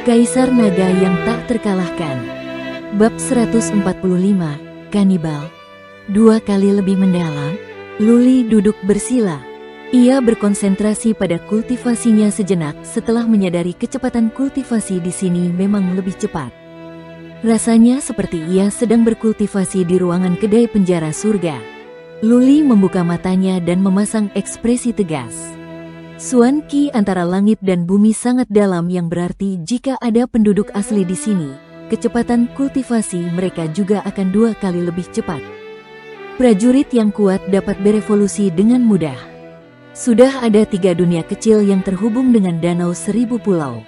Kaisar Naga yang tak terkalahkan. Bab 145, Kanibal. 2 kali lebih mendalam, Luli duduk bersila. Ia berkonsentrasi pada kultivasinya sejenak setelah menyadari kecepatan kultivasi di sini memang lebih cepat. Rasanya seperti ia sedang berkultivasi di ruangan kedai penjara surga. Luli membuka matanya dan memasang ekspresi tegas. Suan Qi antara langit dan bumi sangat dalam, yang berarti jika ada penduduk asli di sini, kecepatan kultivasi mereka juga akan 2 kali lebih cepat. Prajurit yang kuat dapat berevolusi dengan mudah. Sudah ada 3 dunia kecil yang terhubung dengan danau 1000 pulau.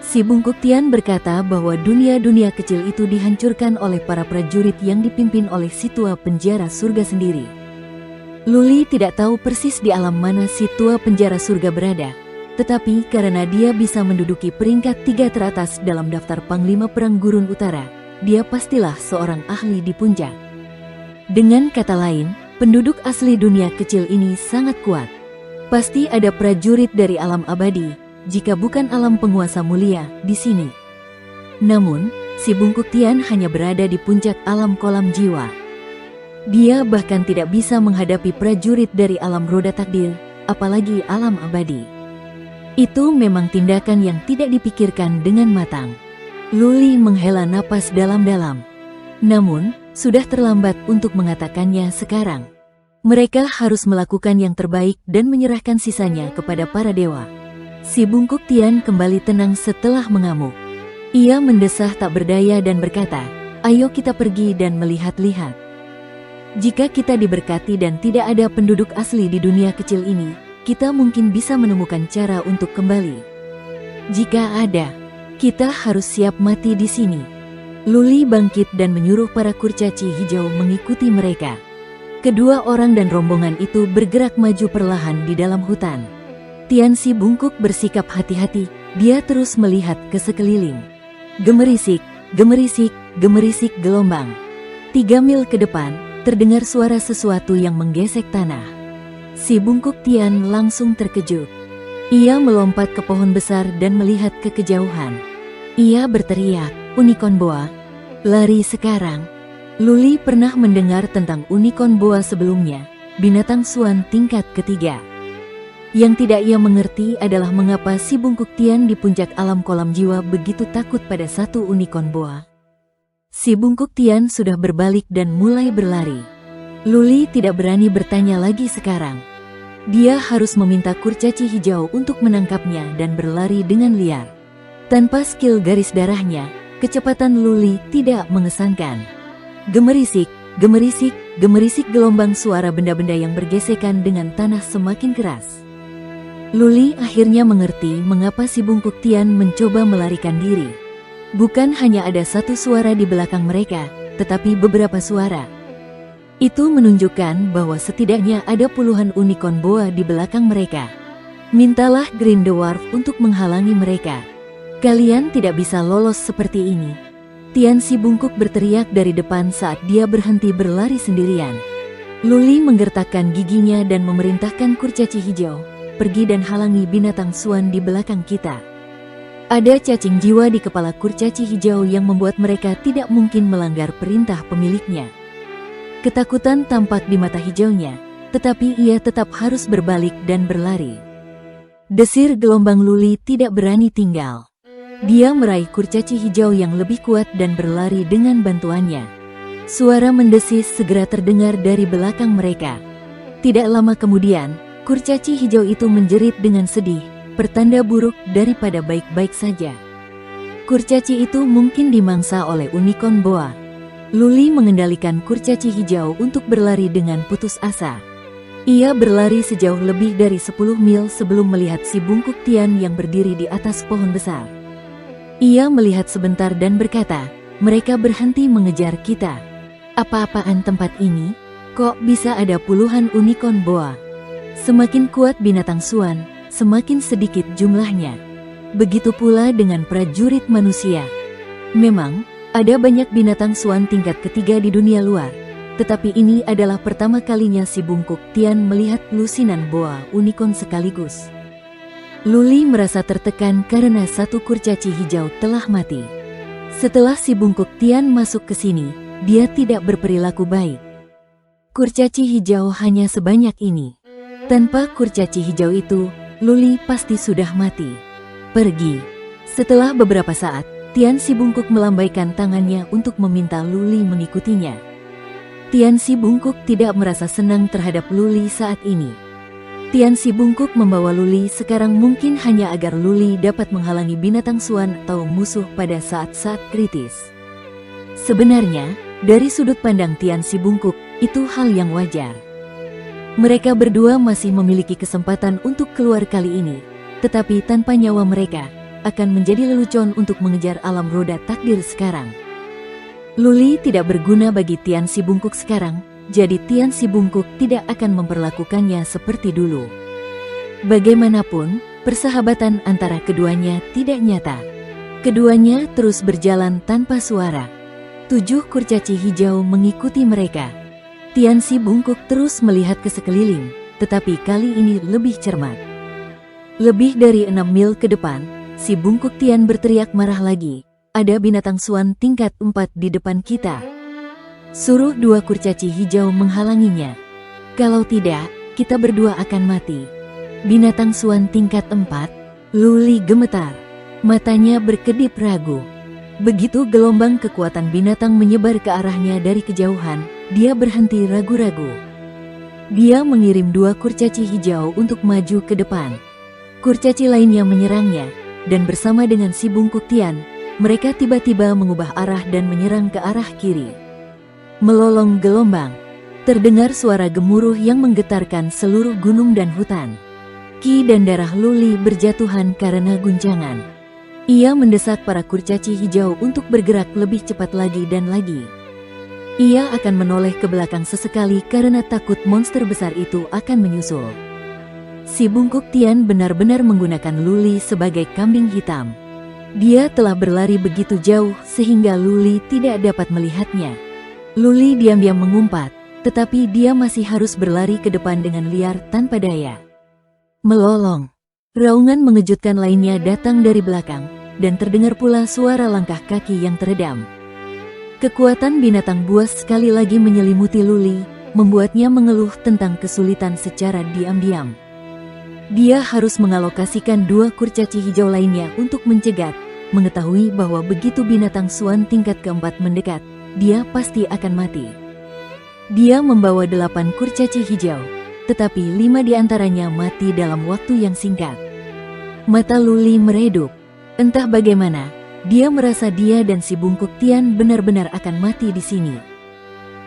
Si Bungkuk Tian berkata bahwa dunia-dunia kecil itu dihancurkan oleh para prajurit yang dipimpin oleh si tua penjara surga sendiri. Luli tidak tahu persis di alam mana si tua penjara surga berada, tetapi karena dia bisa menduduki peringkat 3 teratas dalam daftar Panglima Perang Gurun Utara, dia pastilah seorang ahli di puncak. Dengan kata lain, penduduk asli dunia kecil ini sangat kuat. Pasti ada prajurit dari alam abadi, jika bukan alam penguasa mulia, di sini. Namun, si Bungkuk Tian hanya berada di puncak alam kolam jiwa. Dia bahkan tidak bisa menghadapi prajurit dari alam roda takdir, apalagi alam abadi. Itu memang tindakan yang tidak dipikirkan dengan matang. Luli menghela napas dalam-dalam. Namun, sudah terlambat untuk mengatakannya sekarang. Mereka harus melakukan yang terbaik dan menyerahkan sisanya kepada para dewa. Si Bungkuk Tian kembali tenang setelah mengamuk. Ia mendesah tak berdaya dan berkata, "Ayo kita pergi dan melihat-lihat. Jika kita diberkati dan tidak ada penduduk asli di dunia kecil ini, kita mungkin bisa menemukan cara untuk kembali. Jika ada, kita harus siap mati di sini." Luli bangkit dan menyuruh para kurcaci hijau mengikuti mereka. Kedua orang dan rombongan itu bergerak maju perlahan di dalam hutan. Tian Si Bungkuk bersikap hati-hati, dia terus melihat ke sekeliling. Gemerisik, gemerisik, gemerisik gelombang. 3 mil ke depan, terdengar suara sesuatu yang menggesek tanah. Si Bungkuk Tian langsung terkejut. Ia melompat ke pohon besar dan melihat ke kejauhan. Ia berteriak, "Unicorn Boa! Lari sekarang!" Luli pernah mendengar tentang Unicorn Boa sebelumnya, binatang suan tingkat ketiga. Yang tidak ia mengerti adalah mengapa si Bungkuk Tian di puncak alam kolam jiwa begitu takut pada satu Unicorn Boa. Si Bungkuk Tian sudah berbalik dan mulai berlari. Luli tidak berani bertanya lagi sekarang. Dia harus meminta kurcaci hijau untuk menangkapnya dan berlari dengan liar. Tanpa skill garis darahnya, kecepatan Luli tidak mengesankan. Gemerisik, gemerisik, gemerisik gelombang suara benda-benda yang bergesekan dengan tanah semakin keras. Luli akhirnya mengerti mengapa si Bungkuk Tian mencoba melarikan diri. Bukan hanya ada satu suara di belakang mereka, tetapi beberapa suara. Itu menunjukkan bahwa setidaknya ada puluhan Unicorn Boa di belakang mereka. Mintalah Green Dwarf untuk menghalangi mereka. Kalian tidak bisa lolos seperti ini. Tian Si Bungkuk berteriak dari depan saat dia berhenti berlari sendirian. Luli menggertakkan giginya dan memerintahkan kurcaci hijau, "Pergi dan halangi binatang suan di belakang kita." Ada cacing jiwa di kepala kurcaci hijau yang membuat mereka tidak mungkin melanggar perintah pemiliknya. Ketakutan tampak di mata hijaunya, tetapi ia tetap harus berbalik dan berlari. Desir gelombang Luli tidak berani tinggal. Dia meraih kurcaci hijau yang lebih kuat dan berlari dengan bantuannya. Suara mendesis segera terdengar dari belakang mereka. Tidak lama kemudian, kurcaci hijau itu menjerit dengan sedih, pertanda buruk daripada baik-baik saja. Kurcaci itu mungkin dimangsa oleh Unicorn Boa. Luli mengendalikan kurcaci hijau untuk berlari dengan putus asa. Ia berlari sejauh lebih dari 10 mil sebelum melihat si Bungkuk Tian yang berdiri di atas pohon besar. Ia melihat sebentar dan berkata, "Mereka berhenti mengejar kita. Apa-apaan tempat ini? Kok bisa ada puluhan Unicorn Boa?" Semakin kuat binatang suan, semakin sedikit jumlahnya. Begitu pula dengan prajurit manusia. Memang, ada banyak binatang suan tingkat ketiga di dunia luar, tetapi ini adalah pertama kalinya si Bungkuk Tian melihat lusinan boa unicorn sekaligus. Luli merasa tertekan karena satu kurcaci hijau telah mati. Setelah si bungkuk Tian masuk ke sini, dia tidak berperilaku baik. Kurcaci hijau hanya sebanyak ini. Tanpa kurcaci hijau itu, Luli pasti sudah mati. Pergi. Setelah beberapa saat, Tian si bungkuk melambaikan tangannya untuk meminta Luli mengikutinya. Tian si bungkuk tidak merasa senang terhadap Luli saat ini. Tian si bungkuk membawa Luli sekarang mungkin hanya agar Luli dapat menghalangi binatang suan atau musuh pada saat-saat kritis. Sebenarnya, dari sudut pandang Tian si bungkuk, itu hal yang wajar. Mereka berdua masih memiliki kesempatan untuk keluar kali ini, tetapi tanpa nyawa mereka, akan menjadi lelucon untuk mengejar alam roda takdir sekarang. Luli tidak berguna bagi Tian si bungkuk sekarang, jadi Tian si bungkuk tidak akan memperlakukannya seperti dulu. Bagaimanapun, persahabatan antara keduanya tidak nyata. Keduanya terus berjalan tanpa suara. 7 kurcaci hijau mengikuti mereka. Tian si bungkuk terus melihat ke sekeliling, tetapi kali ini lebih cermat. Lebih dari 6 mil ke depan, si bungkuk Tian berteriak marah lagi. Ada binatang suan tingkat 4 di depan kita. Suruh 2 kurcaci hijau menghalanginya. Kalau tidak, kita berdua akan mati. Binatang suan tingkat 4, Luli gemetar. Matanya berkedip ragu. Begitu gelombang kekuatan binatang menyebar ke arahnya dari kejauhan, dia berhenti ragu-ragu. Dia mengirim 2 kurcaci hijau untuk maju ke depan. Kurcaci lainnya menyerangnya, dan bersama dengan si bungkuk Tian, mereka tiba-tiba mengubah arah dan menyerang ke arah kiri. Melolong gelombang, terdengar suara gemuruh yang menggetarkan seluruh gunung dan hutan. Ki dan darah Luli berjatuhan karena guncangan. Ia mendesak para kurcaci hijau untuk bergerak lebih cepat lagi dan lagi. Ia akan menoleh ke belakang sesekali karena takut monster besar itu akan menyusul. Si bungkuk Tian benar-benar menggunakan Luli sebagai kambing hitam. Dia telah berlari begitu jauh sehingga Luli tidak dapat melihatnya. Luli diam-diam mengumpat, tetapi dia masih harus berlari ke depan dengan liar tanpa daya. Melolong. Raungan mengejutkan lainnya datang dari belakang, dan terdengar pula suara langkah kaki yang teredam. Kekuatan binatang buas sekali lagi menyelimuti Luli, membuatnya mengeluh tentang kesulitan secara diam-diam. Dia harus mengalokasikan 2 kurcaci hijau lainnya untuk mencegat, mengetahui bahwa begitu binatang suan tingkat keempat mendekat, dia pasti akan mati. Dia membawa 8 kurcaci hijau, tetapi 5 diantaranya mati dalam waktu yang singkat. Mata Luli meredup. Entah bagaimana, dia merasa dia dan si bungkuk Tian benar-benar akan mati di sini.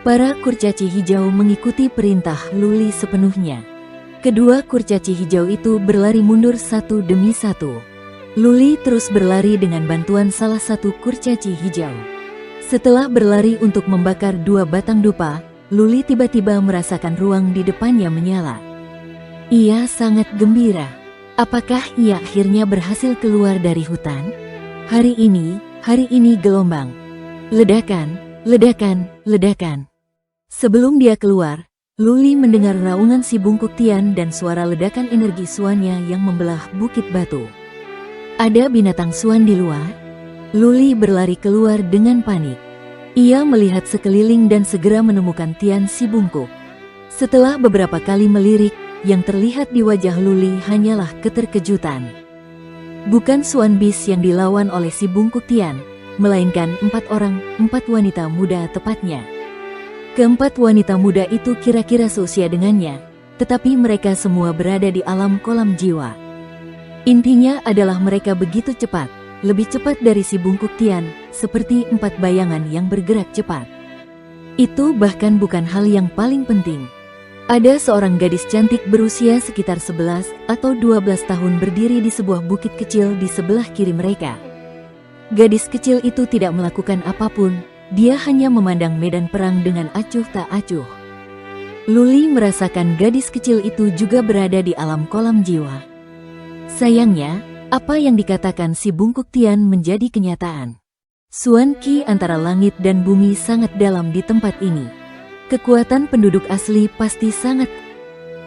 Para kurcaci hijau mengikuti perintah Luli sepenuhnya. Kedua kurcaci hijau itu berlari mundur satu demi satu. Luli terus berlari dengan bantuan salah satu kurcaci hijau. Setelah berlari untuk membakar 2 batang dupa, Luli tiba-tiba merasakan ruang di depannya menyala. Ia sangat gembira. Apakah ia akhirnya berhasil keluar dari hutan? Hari ini gelombang. Ledakan, ledakan, ledakan. Sebelum dia keluar, Luli mendengar raungan si bungkuk Tian dan suara ledakan energi suannya yang membelah bukit batu. Ada binatang suan di luar? Luli berlari keluar dengan panik. Ia melihat sekeliling dan segera menemukan Tian si bungkuk. Setelah beberapa kali melirik, yang terlihat di wajah Luli hanyalah keterkejutan. Bukan suan bis yang dilawan oleh si bungkuk Tian, melainkan 4 orang, 4 wanita muda tepatnya. Keempat wanita muda itu kira-kira seusia dengannya, tetapi mereka semua berada di alam kolam jiwa. Intinya adalah mereka begitu cepat, lebih cepat dari si bungkuk Tian, seperti 4 bayangan yang bergerak cepat. Itu bahkan bukan hal yang paling penting. Ada seorang gadis cantik berusia sekitar 11 atau 12 tahun berdiri di sebuah bukit kecil di sebelah kiri mereka. Gadis kecil itu tidak melakukan apapun, dia hanya memandang medan perang dengan acuh tak acuh. Luli merasakan gadis kecil itu juga berada di alam kolam jiwa. Sayangnya, apa yang dikatakan si bungkuk Tian menjadi kenyataan. Suan Qi antara langit dan bumi sangat dalam di tempat ini. Kekuatan penduduk asli pasti sangat.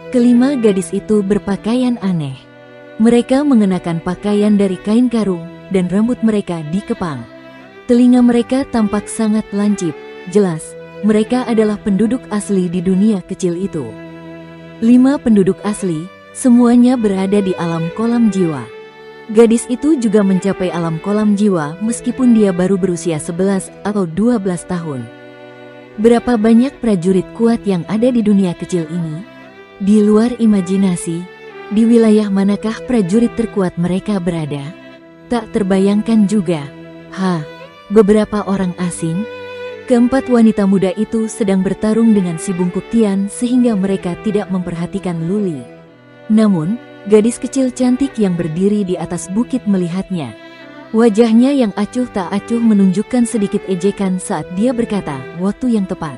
Kelima gadis itu berpakaian aneh. Mereka mengenakan pakaian dari kain karung dan rambut mereka dikepang. Telinga mereka tampak sangat lancip, jelas mereka adalah penduduk asli di dunia kecil itu. 5 penduduk asli, semuanya berada di alam kolam jiwa. Gadis itu juga mencapai alam kolam jiwa meskipun dia baru berusia 11 atau 12 tahun. Berapa banyak prajurit kuat yang ada di dunia kecil ini? Di luar imajinasi, di wilayah manakah prajurit terkuat mereka berada? Tak terbayangkan juga. Beberapa orang asing. Keempat wanita muda itu sedang bertarung dengan si Bungkuk Tian sehingga mereka tidak memperhatikan Luli. Namun, gadis kecil cantik yang berdiri di atas bukit melihatnya. Wajahnya yang acuh tak acuh menunjukkan sedikit ejekan saat dia berkata, "Waktu yang tepat."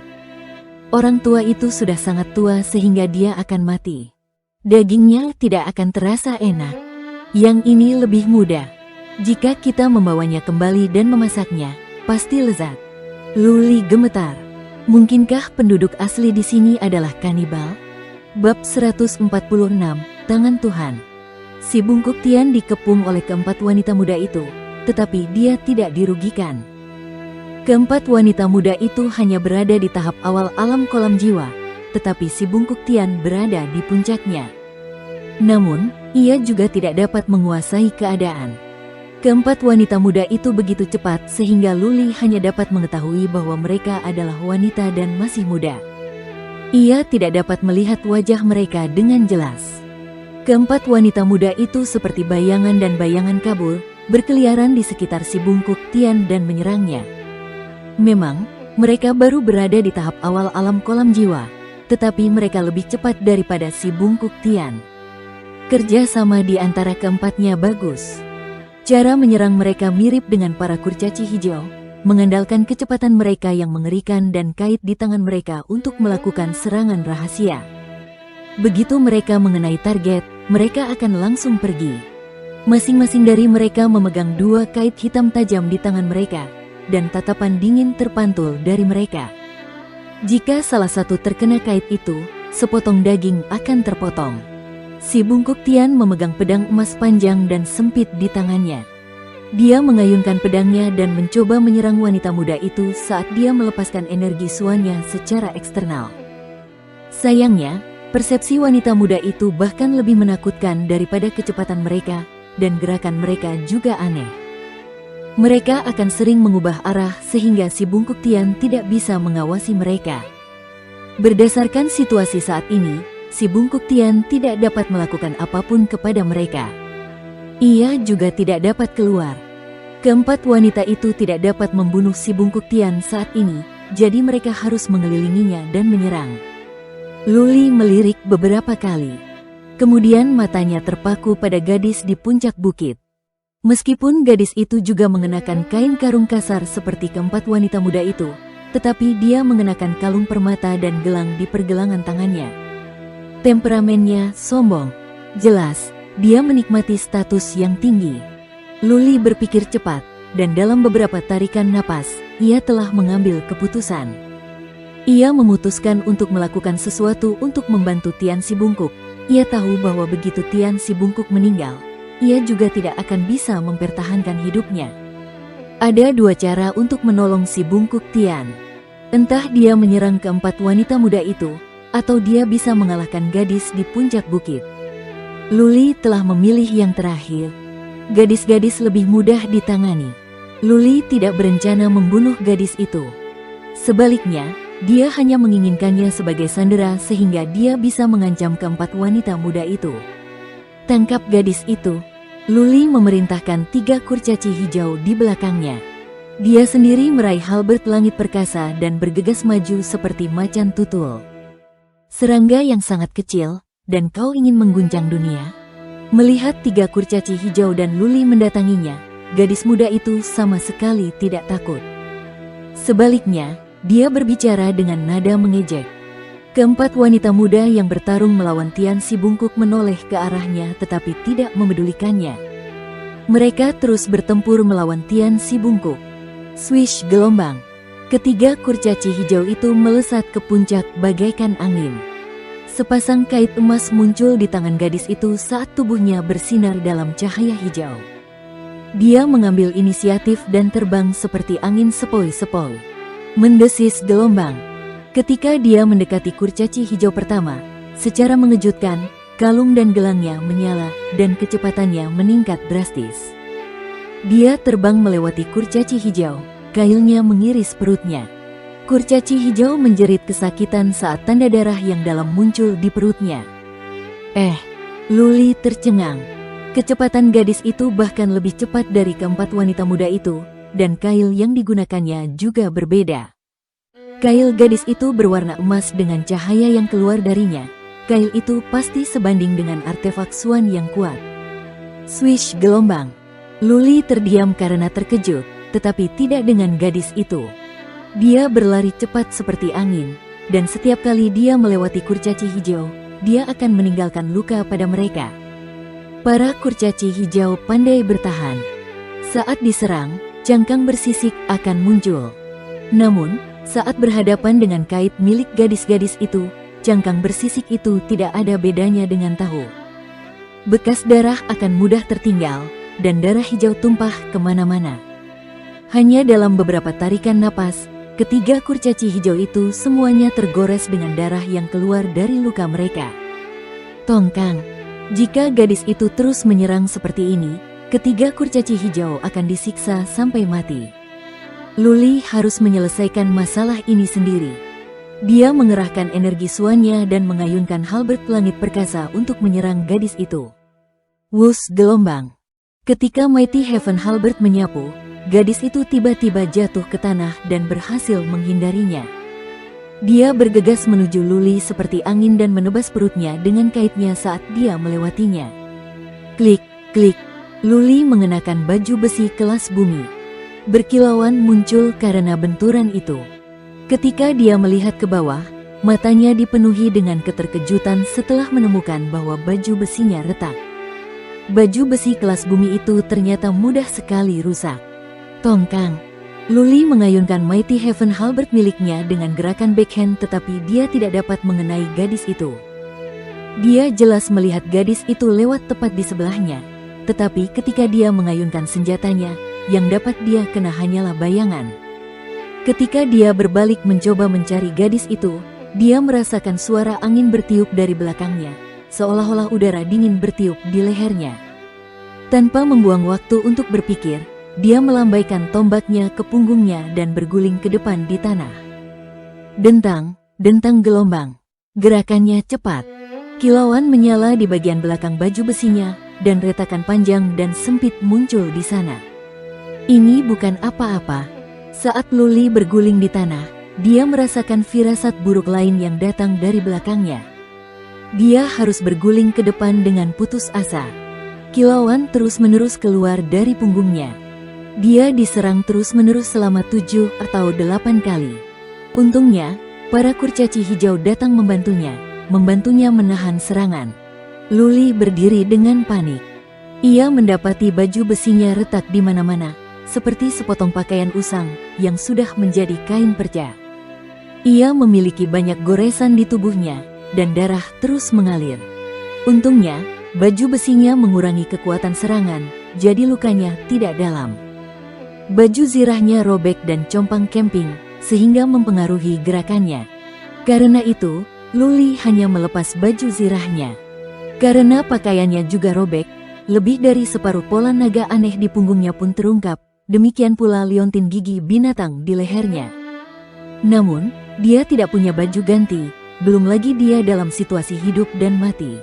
Orang tua itu sudah sangat tua sehingga dia akan mati. Dagingnya tidak akan terasa enak. Yang ini lebih mudah. Jika kita membawanya kembali dan memasaknya, pasti lezat. Luli gemetar. Mungkinkah penduduk asli di sini adalah kanibal? Bab 146, Tangan Tuhan. Si Bungkuk Tian dikepung oleh keempat wanita muda itu, tetapi dia tidak dirugikan. Keempat wanita muda itu hanya berada di tahap awal alam kolam jiwa, tetapi si Bungkuk Tian berada di puncaknya. Namun, ia juga tidak dapat menguasai keadaan. Keempat wanita muda itu begitu cepat sehingga Luli hanya dapat mengetahui bahwa mereka adalah wanita dan masih muda. Ia tidak dapat melihat wajah mereka dengan jelas. Keempat wanita muda itu seperti bayangan dan bayangan kabur, berkeliaran di sekitar si Bungkuk Tian dan menyerangnya. Memang, mereka baru berada di tahap awal alam kolam jiwa, tetapi mereka lebih cepat daripada si Bungkuk Tian. Kerja sama di antara keempatnya bagus. Cara menyerang mereka mirip dengan para kurcaci hijau, mengandalkan kecepatan mereka yang mengerikan dan kait di tangan mereka untuk melakukan serangan rahasia. Begitu mereka mengenai target, mereka akan langsung pergi. Masing-masing dari mereka memegang 2 kait hitam tajam di tangan mereka, dan tatapan dingin terpantul dari mereka. Jika salah satu terkena kait itu, sepotong daging akan terpotong. Si Bungkuk Tian memegang pedang emas panjang dan sempit di tangannya. Dia mengayunkan pedangnya dan mencoba menyerang wanita muda itu saat dia melepaskan energi suanya secara eksternal. Sayangnya, persepsi wanita muda itu bahkan lebih menakutkan daripada kecepatan mereka, dan gerakan mereka juga aneh. Mereka akan sering mengubah arah sehingga si Bungkuk Tian tidak bisa mengawasi mereka. Berdasarkan situasi saat ini, si Bungkuk Tian tidak dapat melakukan apapun kepada mereka. Ia juga tidak dapat keluar. Keempat wanita itu tidak dapat membunuh si Bungkuk Tian saat ini, jadi mereka harus mengelilinginya dan menyerang. Luli melirik beberapa kali. Kemudian matanya terpaku pada gadis di puncak bukit. Meskipun gadis itu juga mengenakan kain karung kasar seperti keempat wanita muda itu, tetapi dia mengenakan kalung permata dan gelang di pergelangan tangannya. Temperamennya sombong. Jelas, dia menikmati status yang tinggi. Luli berpikir cepat, dan dalam beberapa tarikan napas, ia telah mengambil keputusan. Ia memutuskan untuk melakukan sesuatu untuk membantu Tian Si Bungkuk. Ia tahu bahwa begitu Tian Si Bungkuk meninggal, ia juga tidak akan bisa mempertahankan hidupnya. Ada 2 cara untuk menolong si Bungkuk Tian. Entah dia menyerang keempat wanita muda itu, atau dia bisa mengalahkan gadis di puncak bukit. Luli telah memilih yang terakhir. Gadis-gadis lebih mudah ditangani. Luli tidak berencana membunuh gadis itu. Sebaliknya, dia hanya menginginkannya sebagai sandera sehingga dia bisa mengancam keempat wanita muda itu. Tangkap gadis itu. Luli memerintahkan 3 kurcaci hijau di belakangnya. Dia sendiri meraih halberd langit perkasa dan bergegas maju seperti macan tutul. Serangga yang sangat kecil, dan kau ingin mengguncang dunia? Melihat 3 kurcaci hijau dan Luli mendatanginya, gadis muda itu sama sekali tidak takut. Sebaliknya, dia berbicara dengan nada mengejek. Keempat wanita muda yang bertarung melawan Tian Si Bungkuk menoleh ke arahnya tetapi tidak memedulikannya. Mereka terus bertempur melawan Tian Si Bungkuk. Swish gelombang. Ketiga kurcaci hijau itu melesat ke puncak bagaikan angin. Sepasang kait emas muncul di tangan gadis itu saat tubuhnya bersinar dalam cahaya hijau. Dia mengambil inisiatif dan terbang seperti angin sepoi-sepoi. Mendesis gelombang. Ketika dia mendekati kurcaci hijau pertama, secara mengejutkan, kalung dan gelangnya menyala dan kecepatannya meningkat drastis. Dia terbang melewati kurcaci hijau, kailnya mengiris perutnya. Kurcaci hijau menjerit kesakitan saat tanda darah yang dalam muncul di perutnya. Luli tercengang. Kecepatan gadis itu bahkan lebih cepat dari keempat wanita muda itu, dan kail yang digunakannya juga berbeda. Kail gadis itu berwarna emas dengan cahaya yang keluar darinya. Kail itu pasti sebanding dengan artefak Xuan yang kuat. Swish gelombang. Luli terdiam karena terkejut, tetapi tidak dengan gadis itu. Dia berlari cepat seperti angin, dan setiap kali dia melewati kurcaci hijau, dia akan meninggalkan luka pada mereka. Para kurcaci hijau pandai bertahan. Saat diserang, cangkang bersisik akan muncul. Namun, saat berhadapan dengan kait milik gadis-gadis itu, cangkang bersisik itu tidak ada bedanya dengan tahu. Bekas darah akan mudah tertinggal, dan darah hijau tumpah kemana-mana. Hanya dalam beberapa tarikan napas, ketiga kurcaci hijau itu semuanya tergores dengan darah yang keluar dari luka mereka. Tongkang. Jika gadis itu terus menyerang seperti ini, ketiga kurcaci hijau akan disiksa sampai mati. Luli harus menyelesaikan masalah ini sendiri. Dia mengerahkan energi Xuannya dan mengayunkan halberd langit perkasa untuk menyerang gadis itu. Wush gelombang. Ketika Mighty Heaven Halberd menyapu, gadis itu tiba-tiba jatuh ke tanah dan berhasil menghindarinya. Dia bergegas menuju Luli seperti angin dan menebas perutnya dengan kaitnya saat dia melewatinya. Klik, klik. Luli mengenakan baju besi kelas bumi. Berkilauan muncul karena benturan itu. Ketika dia melihat ke bawah, matanya dipenuhi dengan keterkejutan setelah menemukan bahwa baju besinya retak. Baju besi kelas bumi itu ternyata mudah sekali rusak. Tongkang. Luli mengayunkan Mighty Heaven Halberd miliknya dengan gerakan backhand, tetapi dia tidak dapat mengenai gadis itu. Dia jelas melihat gadis itu lewat tepat di sebelahnya, tetapi ketika dia mengayunkan senjatanya, yang dapat dia kena hanyalah bayangan. Ketika dia berbalik mencoba mencari gadis itu, dia merasakan suara angin bertiup dari belakangnya, seolah-olah udara dingin bertiup di lehernya. Tanpa membuang waktu untuk berpikir, dia melambaikan tombaknya ke punggungnya dan berguling ke depan di tanah. Dentang, dentang gelombang. Gerakannya cepat. Kilauan menyala di bagian belakang baju besinya, dan retakan panjang dan sempit muncul di sana. Ini bukan apa-apa. Saat Luli berguling di tanah, dia merasakan firasat buruk lain yang datang dari belakangnya. Dia harus berguling ke depan dengan putus asa. Kilauan terus-menerus keluar dari punggungnya. Dia diserang terus-menerus selama 7 atau 8 kali. Untungnya, para kurcaci hijau datang membantunya menahan serangan. Luli berdiri dengan panik. Ia mendapati baju besinya retak di mana-mana, seperti sepotong pakaian usang yang sudah menjadi kain perca. Ia memiliki banyak goresan di tubuhnya, dan darah terus mengalir. Untungnya, baju besinya mengurangi kekuatan serangan, jadi lukanya tidak dalam. Baju zirahnya robek dan compang camping, sehingga mempengaruhi gerakannya. Karena itu, Luli hanya melepas baju zirahnya. Karena pakaiannya juga robek, lebih dari separuh pola naga aneh di punggungnya pun terungkap, demikian pula liontin gigi binatang di lehernya. Namun, dia tidak punya baju ganti, belum lagi dia dalam situasi hidup dan mati.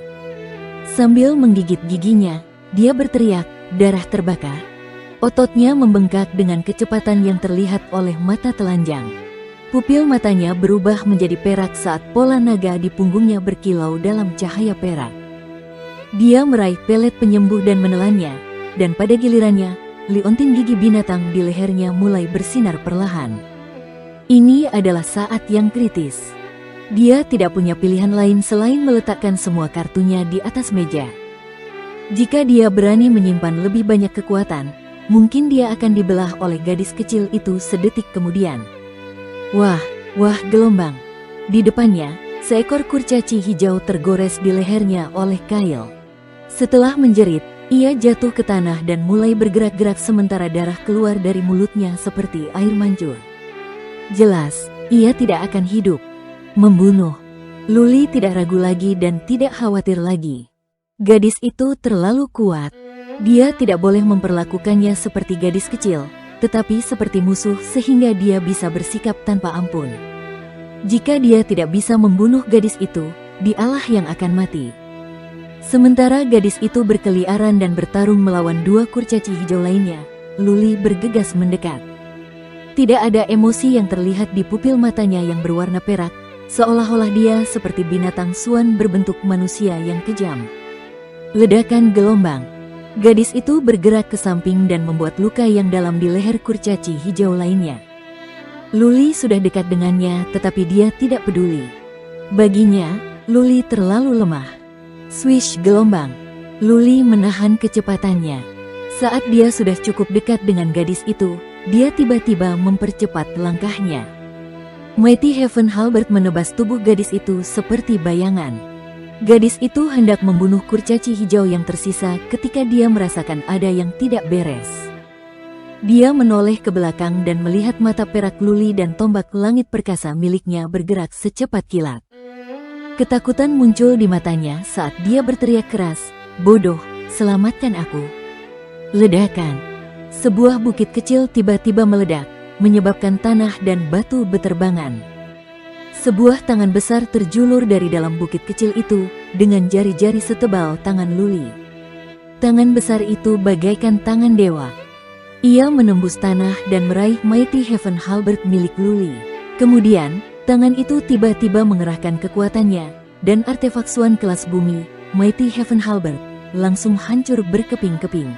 Sambil menggigit giginya, dia berteriak, darah terbakar. Ototnya membengkak dengan kecepatan yang terlihat oleh mata telanjang. Pupil matanya berubah menjadi perak saat pola naga di punggungnya berkilau dalam cahaya perak. Dia meraih pelet penyembuh dan menelannya, dan pada gilirannya, liontin gigi binatang di lehernya mulai bersinar perlahan. Ini adalah saat yang kritis. Dia tidak punya pilihan lain selain meletakkan semua kartunya di atas meja. Jika dia berani menyimpan lebih banyak kekuatan, mungkin dia akan dibelah oleh gadis kecil itu sedetik kemudian. Wah gelombang. Di depannya, Seekor kurcaci hijau tergores di lehernya oleh Kyle. Setelah menjerit, ia jatuh ke tanah dan mulai bergerak-gerak sementara darah keluar dari mulutnya seperti air mancur. Jelas, ia tidak akan hidup. Membunuh. Luli tidak ragu lagi dan tidak khawatir lagi. Gadis itu terlalu kuat. Dia tidak boleh memperlakukannya seperti gadis kecil, tetapi seperti musuh sehingga dia bisa bersikap tanpa ampun. Jika dia tidak bisa membunuh gadis itu, dialah yang akan mati. Sementara gadis itu berkeliaran dan bertarung melawan dua kurcaci hijau lainnya, Luli bergegas mendekat. Tidak ada emosi yang terlihat di pupil matanya yang berwarna perak, seolah-olah dia seperti binatang suan berbentuk manusia yang kejam. Ledakan gelombang. Gadis itu bergerak ke samping dan membuat luka yang dalam di leher kurcaci hijau lainnya. Luli sudah dekat dengannya, tetapi dia tidak peduli. Baginya, Luli terlalu lemah. Swish gelombang. Luli menahan kecepatannya. Saat dia sudah cukup dekat dengan gadis itu, dia tiba-tiba mempercepat langkahnya. Mighty Heaven Halberd menebas tubuh gadis itu seperti bayangan. Gadis itu hendak membunuh kurcaci hijau yang tersisa ketika dia merasakan ada yang tidak beres. Dia menoleh ke belakang dan melihat mata perak Luli dan tombak langit perkasa miliknya bergerak secepat kilat. Ketakutan muncul di matanya saat dia berteriak keras, "Bodoh, selamatkan aku." Ledakan. Sebuah bukit kecil tiba-tiba meledak, menyebabkan tanah dan batu beterbangan. Sebuah tangan besar terjulur dari dalam bukit kecil itu, dengan jari-jari setebal tangan Luli. Tangan besar itu bagaikan tangan dewa. Ia menembus tanah dan meraih Mighty Heaven Halberd milik Luli. Kemudian, tangan itu tiba-tiba mengerahkan kekuatannya, dan artefak suan kelas bumi, Mighty Heaven Halberd, langsung hancur berkeping-keping.